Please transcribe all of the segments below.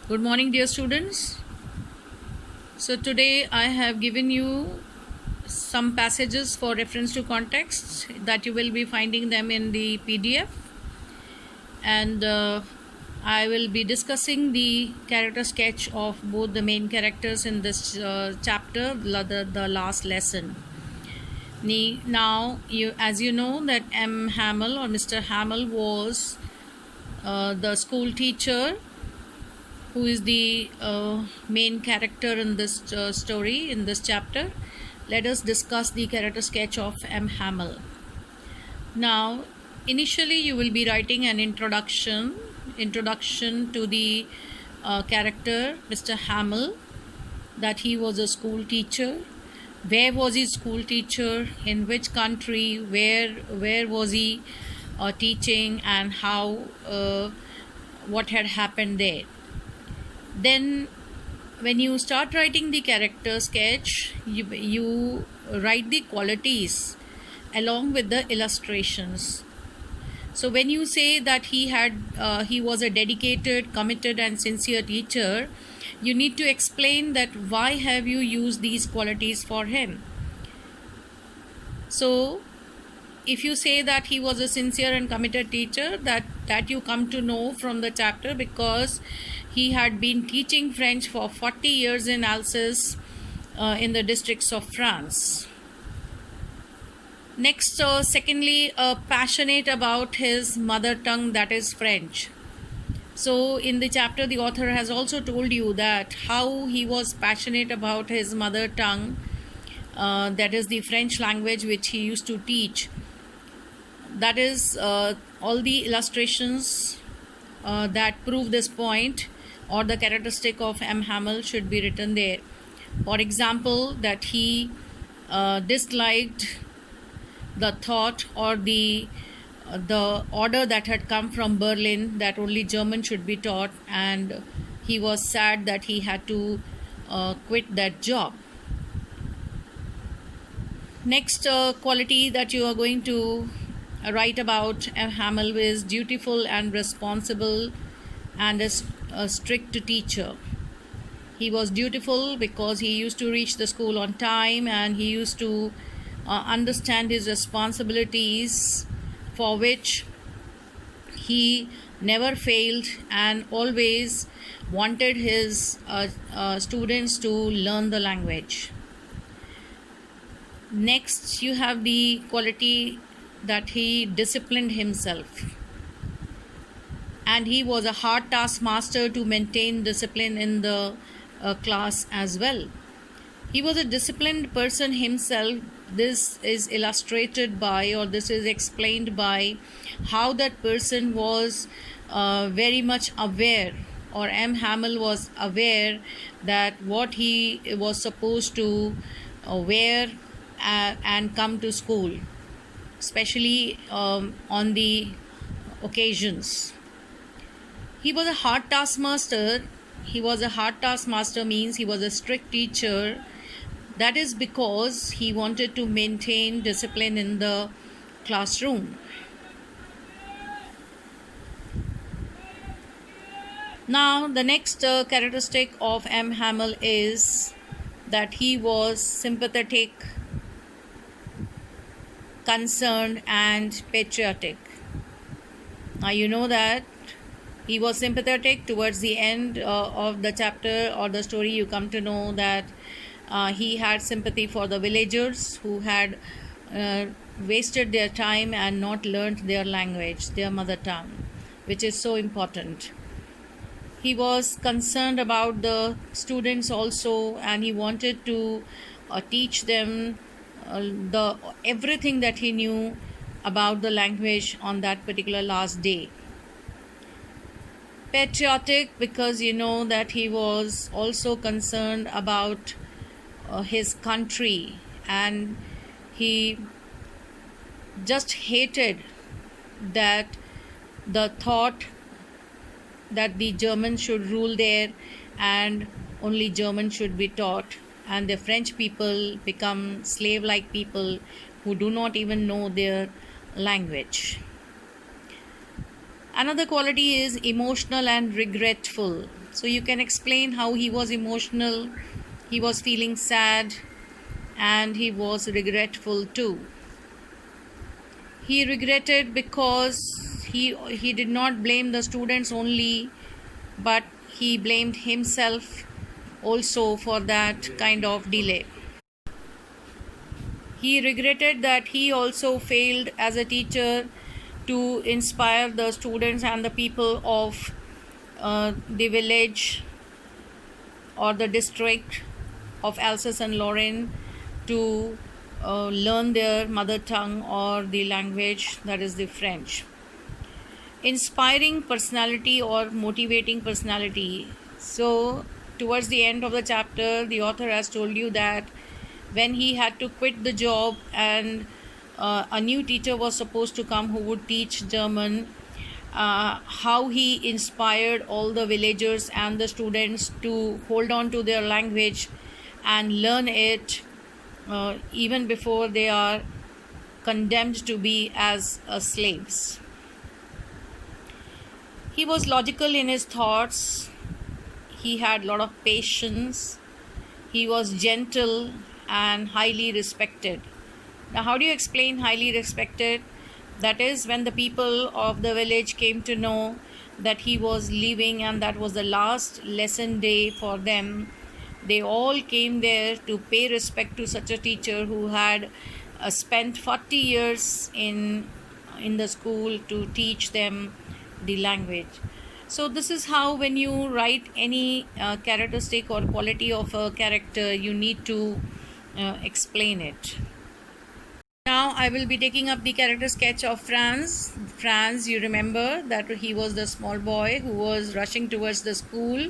Good morning, dear students. So, today I have given you some passages for reference to context that you will be finding them in the PDF, and I will be discussing the character sketch of both the main characters in this chapter, the last lesson. Now, as you know, that M. Hamill or Mr. Hamill was the school teacher who is the main character in this story, in this chapter. Let us discuss the character sketch of M. Hamill. Now, initially, you will be writing an introduction to the character, Mr. Hamill, that he was a school teacher. Where was he school teacher? In which country? Where was he teaching? And how? What had happened there? Then when you start writing the character sketch, you write the qualities along with the illustrations. So when you say that he was a dedicated, committed and sincere teacher, you need to explain that why have you used these qualities for him. So if you say that he was a sincere and committed teacher, that you come to know from the chapter, because he had been teaching French for 40 years in Alsace, in the districts of France. Next, secondly, passionate about his mother tongue, that is French. So in the chapter, the author has also told you that how he was passionate about his mother tongue, that is the French language which he used to teach. That is all the illustrations that prove this point, or the characteristic of M. Hamill should be written there. For example, that he disliked the thought or the order that had come from Berlin that only German should be taught, and he was sad that he had to quit that job. Next quality that you are going to write about M. Hamill is dutiful and responsible and a strict teacher. He was dutiful because he used to reach the school on time, and he used to understand his responsibilities, for which he never failed and always wanted his students to learn the language. Next, you have the quality that he disciplined himself, and he was a hard taskmaster to maintain discipline in the class as well. He was a disciplined person himself. This is illustrated by, or this is explained by, how that person was very much aware, or M. Hamill was aware that what he was supposed to wear and come to school, especially on the occasions. He was a hard taskmaster. Means he was a strict teacher. That is because he wanted to maintain discipline in the classroom. Now, the next characteristic of M. Hamill is that he was sympathetic, concerned and patriotic. Now, you know that he was sympathetic. Towards the end of the chapter or the story, you come to know that he had sympathy for the villagers who had wasted their time and not learnt their language, their mother tongue, which is so important. He was concerned about the students also, and he wanted to teach them everything that he knew about the language on that particular last day. Patriotic, because you know that he was also concerned about his country, and he just hated that the thought that the Germans should rule there and only German should be taught, and the French people become slave-like people who do not even know their language. Another quality is emotional and regretful. So you can explain how he was emotional, he was feeling sad, and he was regretful too. He regretted because he did not blame the students only, but he blamed himself also for that kind of delay. He regretted that he also failed as a teacher to inspire the students and the people of the village or the district of Alsace and Lorraine to learn their mother tongue or the language, that is the French. Inspiring personality or motivating personality. So, towards the end of the chapter, the author has told you that when he had to quit the job and a new teacher was supposed to come who would teach German, how he inspired all the villagers and the students to hold on to their language and learn it even before they are condemned to be as slaves. He was logical in his thoughts. He had a lot of patience. He was gentle and highly respected. Now, how do you explain highly respected? That is, when the people of the village came to know that he was leaving and that was the last lesson day for them, they all came there to pay respect to such a teacher who had spent 40 years in the school to teach them the language. So this is how, when you write any characteristic or quality of a character, you need to explain it. Now I will be taking up the character sketch of Franz. Franz, you remember that he was the small boy who was rushing towards the school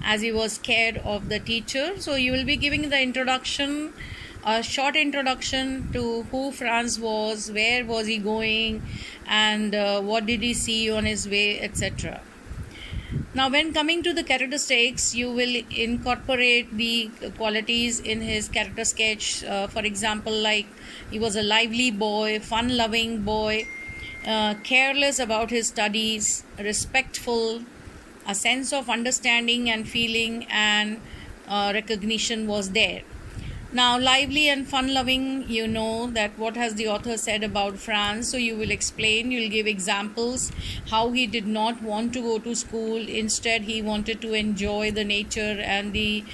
as he was scared of the teacher. So you will be giving the introduction, a short introduction to who Franz was, where was he going, and what did he see on his way, etc. Now, when coming to the characteristics, you will incorporate the qualities in his character sketch. For example, like he was a lively boy, fun-loving boy, careless about his studies, respectful, a sense of understanding and feeling and recognition was there. Now, lively and fun-loving, you know that what has the author said about Franz. So you will explain, you will give examples how he did not want to go to school. Instead, he wanted to enjoy the nature and the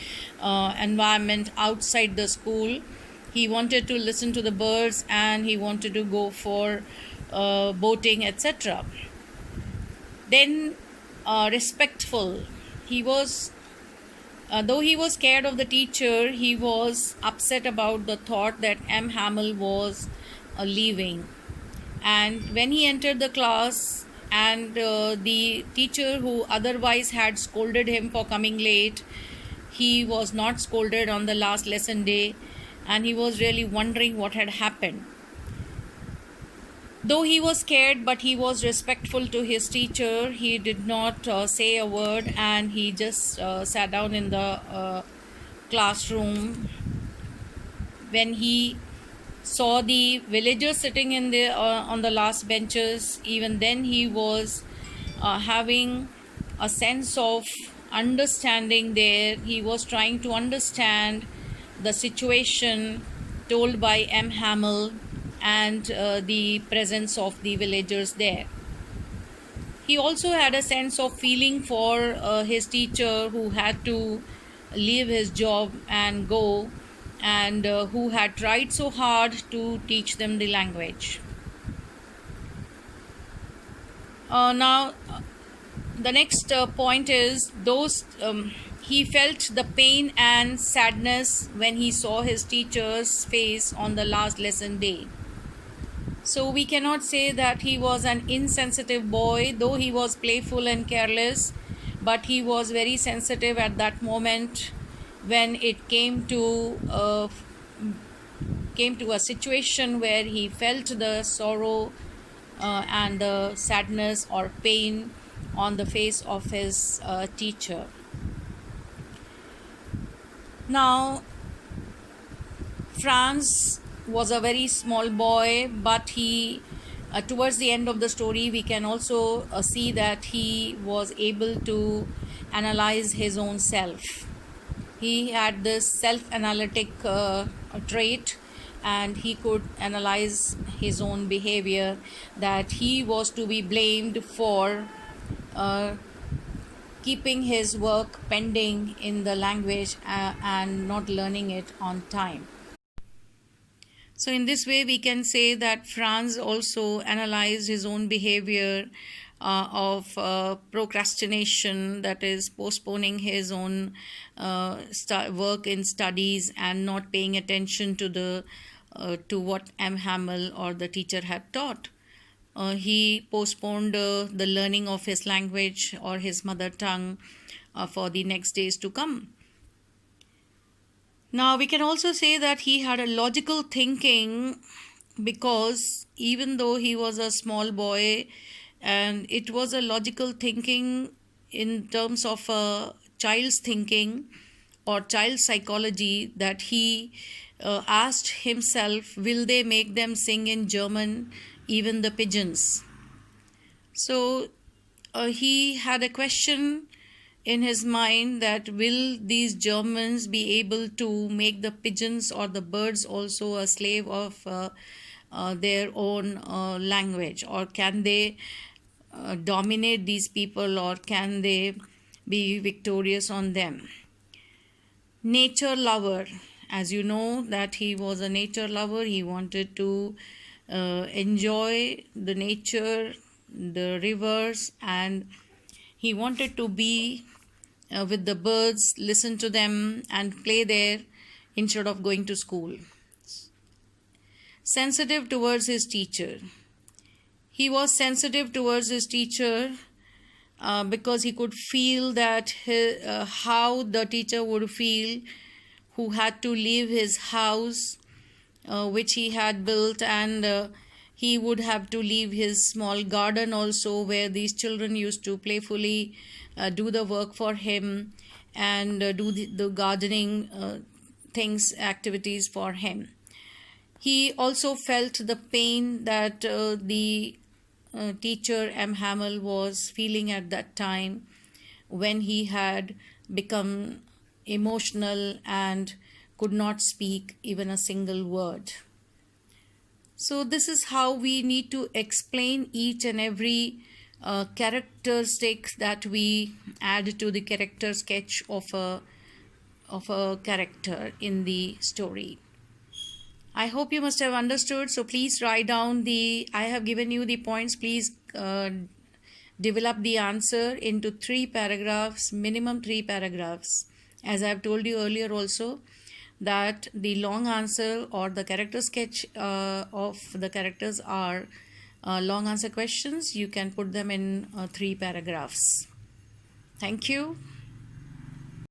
environment outside the school. He wanted to listen to the birds and he wanted to go for boating, etc. Then respectful. He was though he was scared of the teacher, he was upset about the thought that M. Hamel was leaving. And when he entered the class and the teacher who otherwise had scolded him for coming late, he was not scolded on the last lesson day, and he was really wondering what had happened. Though he was scared, but he was respectful to his teacher. He did not say a word, and he just sat down in the classroom. When he saw the villagers sitting in the on the last benches, even then he was having a sense of understanding there. He was trying to understand the situation told by M. Hamel and the presence of the villagers there. He also had a sense of feeling for his teacher who had to leave his job and go, and who had tried so hard to teach them the language. Now, the next point is he felt the pain and sadness when he saw his teacher's face on the last lesson day. So we cannot say that he was an insensitive boy, though he was playful and careless, but he was very sensitive at that moment when it came to a situation where he felt the sorrow and the sadness or pain on the face of his teacher. Now, Franz was a very small boy, but he towards the end of the story we can also see that he was able to analyze his own self. He had this self-analytic trait, and he could analyze his own behavior, that he was to be blamed for uh, keeping his work pending in the language and not learning it on time. So, in this way, we can say that Franz also analyzed his own behavior of procrastination, that is, postponing his own work in studies and not paying attention to to what M. Hamel or the teacher had taught. He postponed the learning of his language or his mother tongue for the next days to come. Now, we can also say that he had a logical thinking, because even though he was a small boy, and it was a logical thinking in terms of a child's thinking or child psychology, that he asked himself, will they make them sing in German, even the pigeons? So he had a question in his mind, that will these Germans be able to make the pigeons or the birds also a slave of their own language, or can they dominate these people, or can they be victorious on them? Nature lover, as you know that he was a nature lover. He wanted to enjoy the nature, the rivers, and he wanted to be with the birds, listen to them and play there instead of going to school. Sensitive towards his teacher. He was sensitive towards his teacher because he could feel that how the teacher would feel, who had to leave his house which he had built, and he would have to leave his small garden also, where these children used to playfully do the work for him, and do the gardening things, activities for him. He also felt the pain that the teacher M. Hamel was feeling at that time, when he had become emotional and could not speak even a single word. So this is how we need to explain each and every characteristics that we add to the character sketch of a character in the story. I hope you must have understood. So please write down I have given you the points. Please develop the answer into 3 paragraphs, minimum 3 paragraphs. As I have told you earlier also, that the long answer or the character sketch of the characters are long answer questions. You can put them in 3 paragraphs. Thank you.